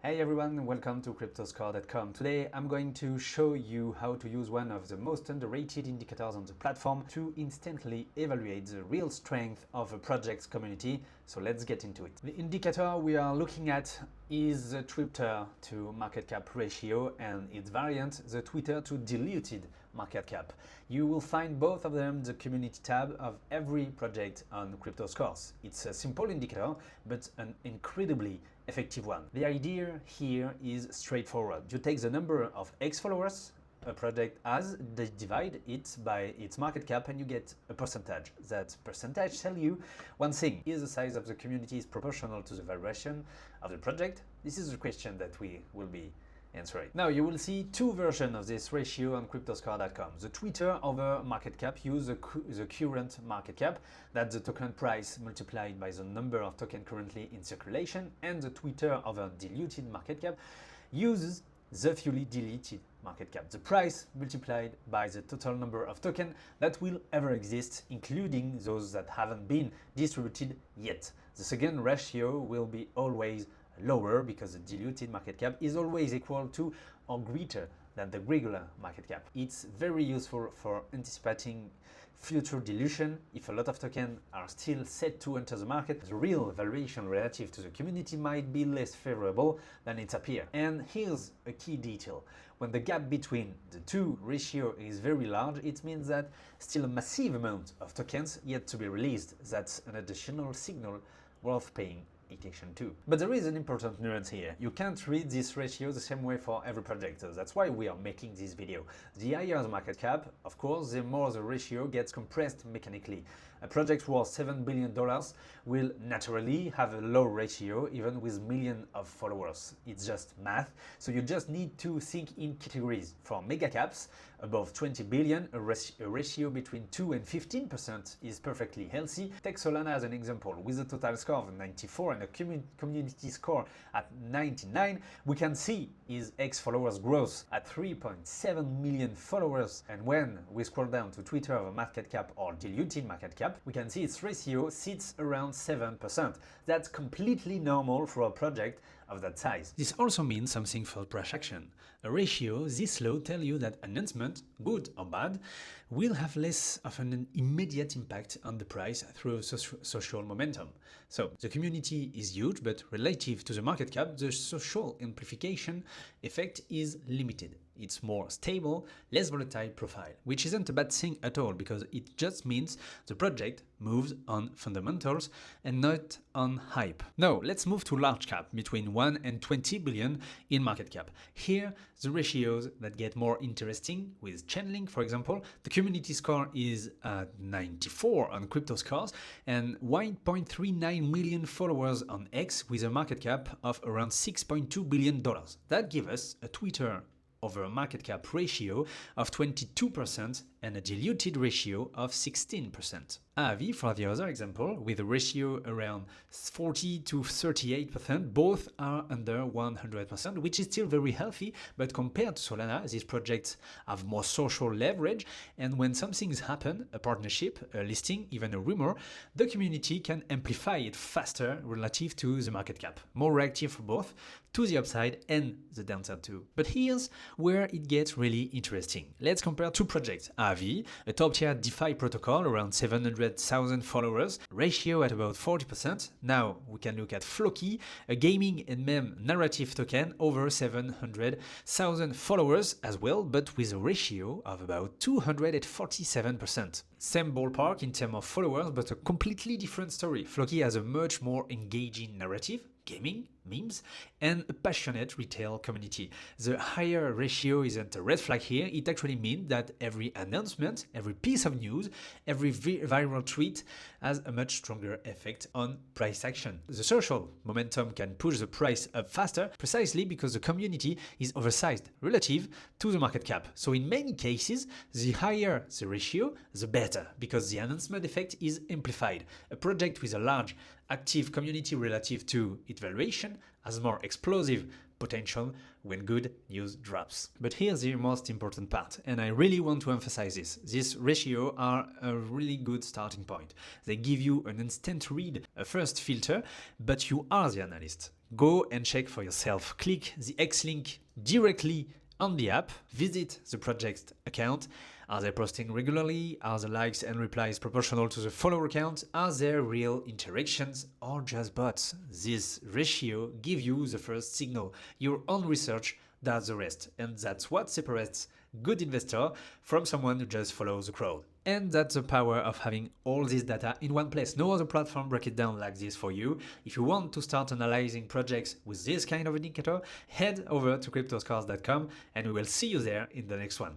Hey everyone, welcome to CryptoScore.com. Today I'm going to show you how to use one of the most underrated indicators on the platform to instantly evaluate the real strength of a project's community. So let's get into it. The indicator we are looking at is the Twitter to market cap ratio and its variant, the Twitter to diluted market cap. You will find both of them in the community tab of every project on CryptoScores. It's a simple indicator, but an incredibly effective one. The idea here is straightforward. You take the number of X followers a project has, they divide it by its market cap and you get a percentage. That percentage tells you one thing: is the size of the community is proportional to the valuation of the project? This is the question that we will be answering. Now you will see two versions of this ratio on CryptoScore.com. The Twitter over market cap uses the current market cap, that's the token price multiplied by the number of tokens currently in circulation, and the Twitter over diluted market cap uses the fully diluted market cap, the price multiplied by the total number of tokens that will ever exist, including those that haven't been distributed yet. The second ratio will be always lower because the diluted market cap is always equal to or greater than the regular market cap. It's very useful for anticipating future dilution. If a lot of tokens are still set to enter the market, the real valuation relative to the community might be less favorable than it appears. And here's a key detail. When the gap between the two ratios is very large, it means that still a massive amount of tokens yet to be released. That's an additional signal worth paying attention to. But there is an important nuance here. You can't read this ratio the same way for every project. So that's why we are making this video. The higher the market cap, of course, the more the ratio gets compressed mechanically. A project worth $7 billion will naturally have a low ratio even with millions of followers. It's just math. So you just need to think in categories. For mega caps above 20 billion, a ratio between 2 and 15% is perfectly healthy. Take Solana as an example. With a total score of 94 and a community score at 99, we can see his X followers growth at 3.7 million followers. And when we scroll down to Twitter over market cap or diluted market cap, we can see its ratio sits around 7%. That's completely normal for a project of that size. This also means something for price action. A ratio this low tells you that announcement, good or bad, will have less of an immediate impact on the price through social momentum. So the community is huge, but relative to the market cap, the social amplification effect is limited. It's more stable, less volatile profile, which isn't a bad thing at all because it just means the project moves on fundamentals and not on hype. Now let's move to large cap between 1 and 20 billion in market cap. Here the ratios that get more interesting. With Chainlink, for example, the community score is at 94 on CryptoScores and 1.39 million followers on X with a market cap of around $6.2 billion. That gives us a Twitter over a market cap ratio of 22% and a diluted ratio of 16%. Avi, for the other example, with a ratio around 40 to 38%, both are under 100%, which is still very healthy, but compared to Solana, these projects have more social leverage, and when something's happened, a partnership, a listing, even a rumor, the community can amplify it faster relative to the market cap, more reactive for both, to the upside and the downside too. But here's where it gets really interesting. Let's compare two projects. Avi, a top-tier DeFi protocol around 700,000 followers, ratio at about 40%. Now we can look at Floki, a gaming and meme narrative token over 700,000 followers as well, but with a ratio of about 247%. Same ballpark in terms of followers, but a completely different story. Floki has a much more engaging narrative, gaming, memes, and a passionate retail community. The higher ratio isn't a red flag here. It actually means that every announcement, every piece of news, every viral tweet has a much stronger effect on price action. The social momentum can push the price up faster precisely because the community is oversized relative to the market cap. So in many cases, the higher the ratio, the better, because the announcement effect is amplified. A project with a large active community relative to its valuation has more explosive potential when good news drops. But here's the most important part, and I really want to emphasize this. These ratios are a really good starting point. They give you an instant read, a first filter, but you are the analyst. Go and check for yourself. Click the X link directly on the app, visit the project's account. Are they posting regularly? Are the likes and replies proportional to the follower count? Are there real interactions or just bots? This ratio gives you the first signal. Your own research does the rest, and that's what separates good investor from someone who just follows the crowd. And that's the power of having all this data in one place. No other platform breaks it down like this for you. If you want to start analyzing projects with this kind of indicator, head over to CryptoScores.com and we will see you there in the next one.